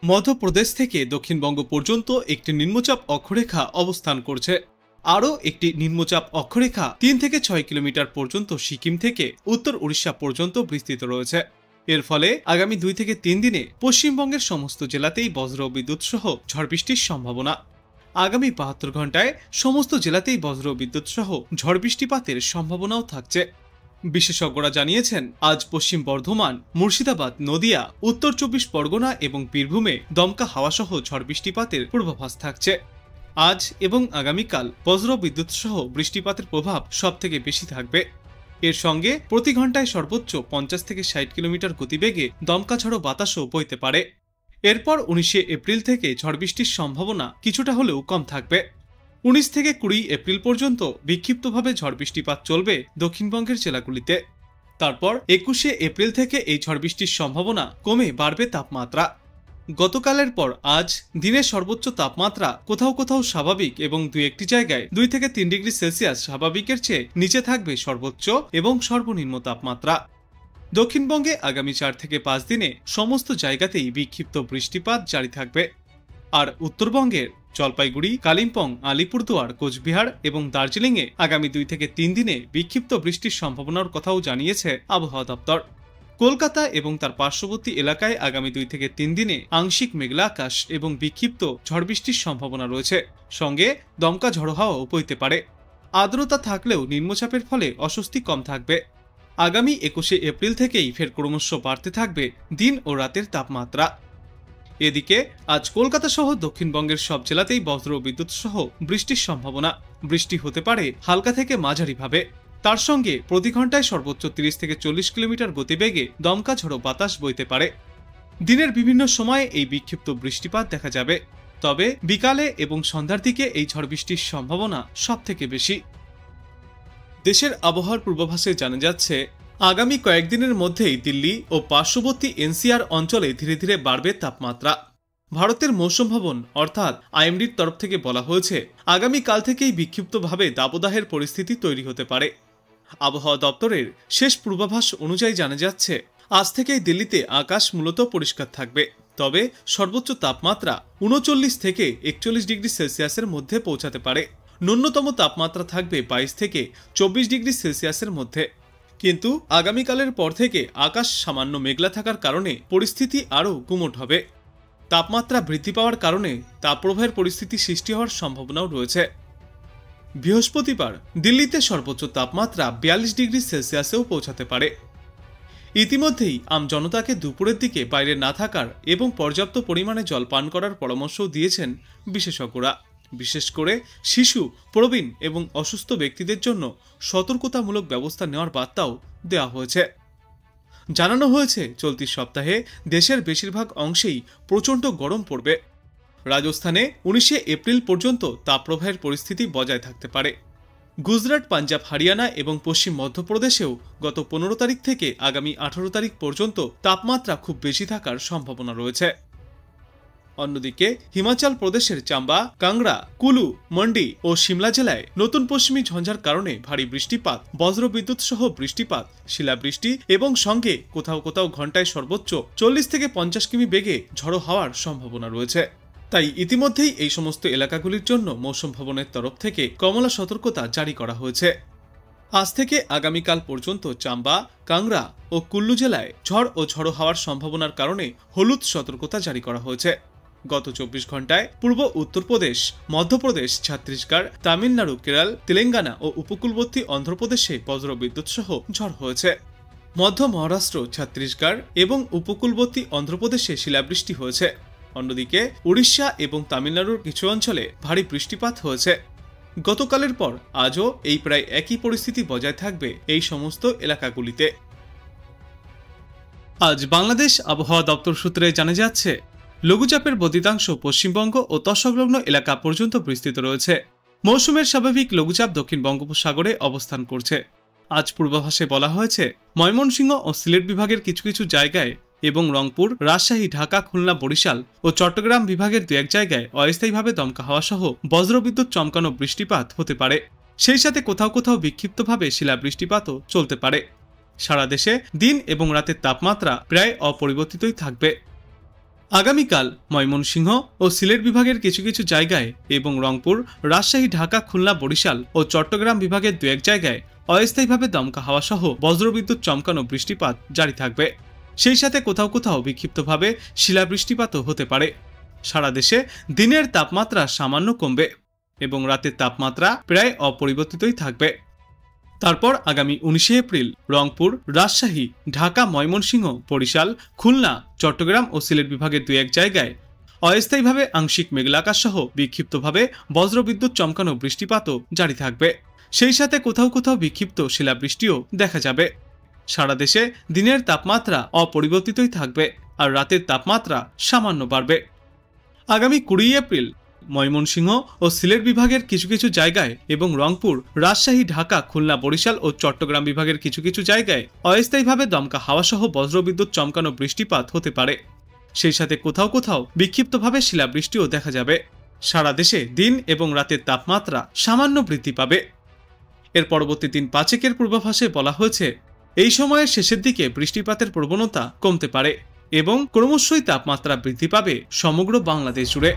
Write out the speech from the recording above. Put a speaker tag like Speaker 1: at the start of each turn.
Speaker 1: মধ্যপ্রদেশ থেকে দক্ষিণবঙ্গ পর্যন্ত একটি নিম্নচাপ অক্ষরেখা অবস্থান করছে। আরও একটি নিম্নচাপ অক্ষরেখা 3 থেকে 6 কিলোমিটার পর্যন্ত সিকিম থেকে উত্তর উড়িষ্যা পর্যন্ত বিস্তৃত রয়েছে। এর ফলে আগামী 2 থেকে 3 দিনে পশ্চিমবঙ্গের সমস্ত জেলাতেই বজ্র বিদ্যুৎ সহ ঝড় বৃষ্টির সম্ভাবনা। আগামী 72 ঘন্টায় সমস্ত জেলাতেই বজ্র বিদ্যুৎ সহ ঝড় বৃষ্টিপাতের সম্ভাবনাও থাকছে। বিশেষজ্ঞরা জানিয়েছেন, আজ পশ্চিম বর্ধমান, মুর্শিদাবাদ, নদিয়া, উত্তর 24 পরগনা এবং বীরভূমে দমকা হাওয়াসহ ঝড় বৃষ্টিপাতের পূর্বাভাস থাকছে। আজ এবং আগামীকাল বজ্র বিদ্যুৎ সহ বৃষ্টিপাতের প্রভাব সবথেকে বেশি থাকবে। এর সঙ্গে প্রতি ঘন্টায় সর্বোচ্চ 50 থেকে 60 কিলোমিটার গতিবেগে দমকা ঝড়ো বাতাসও বইতে পারে। এরপর 19 এপ্রিল থেকে ঝড় বৃষ্টির সম্ভাবনা কিছুটা হলেও কম থাকবে। 19 থেকে 20 এপ্রিল পর্যন্ত বিক্ষিপ্তভাবে ঝড় বৃষ্টিপাত চলবে দক্ষিণবঙ্গের জেলাগুলিতে। তারপর 21 এপ্রিল থেকে এই ঝড় বৃষ্টির সম্ভাবনা কমে বাড়বে তাপমাত্রা। গতকালের পর আজ দিনের সর্বোচ্চ তাপমাত্রা কোথাও কোথাও স্বাভাবিক এবং 2-1টি জায়গায় 2 থেকে 3 ডিগ্রি সেলসিয়াস স্বাভাবিকের চেয়ে নিচে থাকবে সর্বোচ্চ এবং সর্বনিম্ন তাপমাত্রা। দক্ষিণবঙ্গে আগামী 4 থেকে 5 দিনে সমস্ত জায়গাতেই বিক্ষিপ্ত বৃষ্টিপাত জারি থাকবে। আর উত্তরবঙ্গের জলপাইগুড়ি, কালিম্পং, আলিপুরদুয়ার, কোচবিহার এবং দার্জিলিংয়ে আগামী 2 থেকে 3 দিনে বিক্ষিপ্ত বৃষ্টির সম্ভাবনার কথাও জানিয়েছে আবহাওয়া দপ্তর। কলকাতা এবং তার পার্শ্ববর্তী এলাকায় আগামী 2 থেকে 3 দিনে আংশিক মেঘলা আকাশ এবং বিক্ষিপ্ত ঝড় বৃষ্টির সম্ভাবনা রয়েছে। সঙ্গে দমকা ঝড়ো হাওয়াও বইতে পারে। আর্দ্রতা থাকলেও নিম্নচাপের ফলে অস্বস্তি কম থাকবে। আগামী 21 এপ্রিল থেকেই ফের ক্রমশ বাড়তে থাকবে দিন ও রাতের তাপমাত্রা। এদিকে আজ কলকাতা সহ দক্ষিণবঙ্গের সব জেলাতেই বজ্র বিদ্যুৎ সহ বৃষ্টির সম্ভাবনা। বৃষ্টি হতে পারে হালকা থেকে মাঝারিভাবে। তার সঙ্গে প্রতি ঘন্টায় সর্বোচ্চ 30 থেকে 40 কিলোমিটার গতিবেগে দমকা ঝড়ো বাতাস বইতে পারে। দিনের বিভিন্ন সময়ে এই বিক্ষিপ্ত বৃষ্টিপাত দেখা যাবে, তবে বিকালে এবং সন্ধ্যার দিকে এই ঝড় বৃষ্টির সম্ভাবনা সব থেকে বেশি। দেশের আবহাওয়ার পূর্বাভাসে জানা যাচ্ছে, আগামী কয়েকদিনের মধ্যেই দিল্লি ও পার্শ্ববর্তী এনসিআর অঞ্চলে ধীরে ধীরে বাড়বে তাপমাত্রা। ভারতের মৌসুম ভবন অর্থাৎ আইএমডির তরফ থেকে বলা হয়েছে, আগামীকাল থেকেই বিক্ষিপ্তভাবে দাবদাহের পরিস্থিতি তৈরি হতে পারে। আবহাওয়া দপ্তরের শেষ পূর্বাভাস অনুযায়ী জানা যাচ্ছে, আজ থেকেই দিল্লিতে আকাশ মূলত পরিষ্কার থাকবে, তবে সর্বোচ্চ তাপমাত্রা 39 থেকে 41 ডিগ্রি সেলসিয়াসের মধ্যে পৌঁছাতে পারে। ন্যূনতম তাপমাত্রা থাকবে 22 থেকে 24 ডিগ্রি সেলসিয়াসের মধ্যে। কিন্তু আগামীকালের পর থেকে আকাশ সামান্য মেঘলা থাকার কারণে পরিস্থিতি আরও গুমোট হবে। তাপমাত্রা বৃদ্ধি পাওয়ার কারণে তাপপ্রবাহের পরিস্থিতি সৃষ্টি হওয়ার সম্ভাবনাও রয়েছে। বৃহস্পতিবার দিল্লিতে সর্বোচ্চ তাপমাত্রা 42 ডিগ্রি সেলসিয়াসেও পৌঁছাতে পারে। ইতিমধ্যেই আমজনতাকে দুপুরের দিকে বাইরে না থাকার এবং পর্যাপ্ত পরিমাণে জল পান করার পরামর্শও দিয়েছেন বিশেষজ্ঞরা। বিশেষ করে শিশু, প্রবীণ এবং অসুস্থ ব্যক্তিদের জন্য সতর্কতামূলক ব্যবস্থা নেওয়ার বার্তাও দেওয়া হয়েছে। জানানো হয়েছে, চলতি সপ্তাহে দেশের বেশিরভাগ অংশেই প্রচণ্ড গরম পড়বে। রাজস্থানে 19 এপ্রিল পর্যন্ত তাপপ্রবাহের পরিস্থিতি বজায় থাকতে পারে। গুজরাট, পাঞ্জাব, হরিয়ানা এবং পশ্চিম মধ্যপ্রদেশেও গত 15 তারিখ থেকে আগামী 18 তারিখ পর্যন্ত তাপমাত্রা খুব বেশি থাকার সম্ভাবনা রয়েছে। অন্যদিকে হিমাচল প্রদেশের চাম্বা, কাংড়া, কুলু, মন্ডি ও সিমলা জেলায় নতুন পশ্চিমী ঝঞ্ঝার কারণে ভারী বৃষ্টিপাত, বজ্রবিদ্যুৎ সহ বৃষ্টিপাত, শিলাবৃষ্টি এবং সঙ্গে কোথাও কোথাও ঘন্টায় সর্বোচ্চ 40 থেকে 50 কিমি বেগে ঝড়ো হওয়ার সম্ভাবনা রয়েছে। তাই ইতিমধ্যেই এই সমস্ত এলাকাগুলির জন্য মৌসুম ভবনের তরফ থেকে কমলা সতর্কতা জারি করা হয়েছে। আজ থেকে আগামীকাল পর্যন্ত চাম্বা, কাংড়া ও কুল্লু জেলায় ঝড় ও ঝড়ো হওয়ার সম্ভাবনার কারণে হলুদ সতর্কতা জারি করা হয়েছে। গত 24 ঘন্টায় পূর্ব উত্তরপ্রদেশ, মধ্যপ্রদেশ, ছত্তিশগড়, তামিলনাড়ু, কেরল, তেলেঙ্গানা ও উপকূলবর্তী অন্ধ্রপ্রদেশে বজ্রবিদ্যুৎ সহ ঝড় হয়েছে। মধ্য মহারাষ্ট্র, ছত্তিশগড় এবং উপকূলবর্তী অন্ধ্রপ্রদেশে শিলাবৃষ্টি হয়েছে। অন্যদিকে উড়িষ্যা এবং তামিলনাড়ুর কিছু অঞ্চলে ভারী বৃষ্টিপাত হয়েছে। গতকালের পর আজও এই প্রায় একই পরিস্থিতি বজায় থাকবে এই সমস্ত এলাকাগুলিতে। আজ বাংলাদেশ আবহাওয়া দপ্তর সূত্রে জানা যাচ্ছে, লঘুচাপের বর্ধিতাংশ পশ্চিমবঙ্গ ও তৎসংলগ্ন এলাকা পর্যন্ত বিস্তৃত রয়েছে। মৌসুমের স্বাভাবিক লঘুচাপ দক্ষিণ বঙ্গোপসাগরে অবস্থান করছে। আজ পূর্বাভাসে বলা হয়েছে, ময়মনসিংহ ও সিলেট বিভাগের কিছু কিছু জায়গায় এবং রংপুর, রাজশাহী, ঢাকা, খুলনা, বরিশাল ও চট্টগ্রাম বিভাগের 2-1 জায়গায় অস্থায়ীভাবে দমকা হাওয়া সহ বজ্রবিদ্যুৎ চমকানো বৃষ্টিপাত হতে পারে। সেই সাথে কোথাও কোথাও বিক্ষিপ্তভাবে শিলাবৃষ্টিপাতও চলতে পারে। সারা দেশে দিন এবং রাতের তাপমাত্রা প্রায় অপরিবর্তিতই থাকবে। আগামীকাল ময়মনসিংহ ও সিলেট বিভাগের কিছু কিছু জায়গায় এবং রংপুর, রাজশাহী, ঢাকা, খুলনা, বরিশাল ও চট্টগ্রাম বিভাগের দু এক জায়গায় অস্থায়ীভাবে দমকা হাওয়া সহ বজ্রবিদ্যুৎ চমকানো বৃষ্টিপাত জারি থাকবে। সেই সাথে কোথাও কোথাও বিক্ষিপ্তভাবে শিলাবৃষ্টিপাতও হতে পারে। সারা দেশে দিনের তাপমাত্রা সামান্য কমবে এবং রাতের তাপমাত্রা প্রায় অপরিবর্তিতই থাকবে। তারপর আগামী 19শে এপ্রিল রংপুর, রাজশাহী, ঢাকা, ময়মনসিংহ, বরিশাল, খুলনা, চট্টগ্রাম ও সিলেট বিভাগের দু এক জায়গায় অস্থায়ীভাবে আংশিক মেঘলা আকাশ সহ বিক্ষিপ্তভাবে বজ্রবিদ্যুৎ চমকানো বৃষ্টিপাতও জারি থাকবে। সেই সাথে কোথাও কোথাও বিক্ষিপ্ত শিলাবৃষ্টিও দেখা যাবে। সারা দেশে দিনের তাপমাত্রা অপরিবর্তিতই থাকবে আর রাতের তাপমাত্রা সামান্য বাড়বে। আগামী 20 এপ্রিল ময়মনসিংহ ও সিলেট বিভাগের কিছু কিছু জায়গায় এবং রংপুর, রাজশাহী, ঢাকা, খুলনা, বরিশাল ও চট্টগ্রাম বিভাগের কিছু কিছু জায়গায় অস্থায়ীভাবে দমকা হাওয়া সহ বজ্রবিদ্যুৎ চমকানো বৃষ্টিপাত হতে পারে। সেই সাথে কোথাও কোথাও বিক্ষিপ্তভাবে শিলাবৃষ্টিও দেখা যাবে। সারা দেশে দিন এবং রাতের তাপমাত্রা সামান্য বৃদ্ধি পাবে। এর পরবর্তী দিন 5 পূর্বাভাসে বলা হয়েছে এই সময়ের শেষের দিকে বৃষ্টিপাতের প্রবণতা কমতে পারে এবং ক্রমশই তাপমাত্রা বৃদ্ধি পাবে সমগ্র বাংলাদেশ জুড়ে।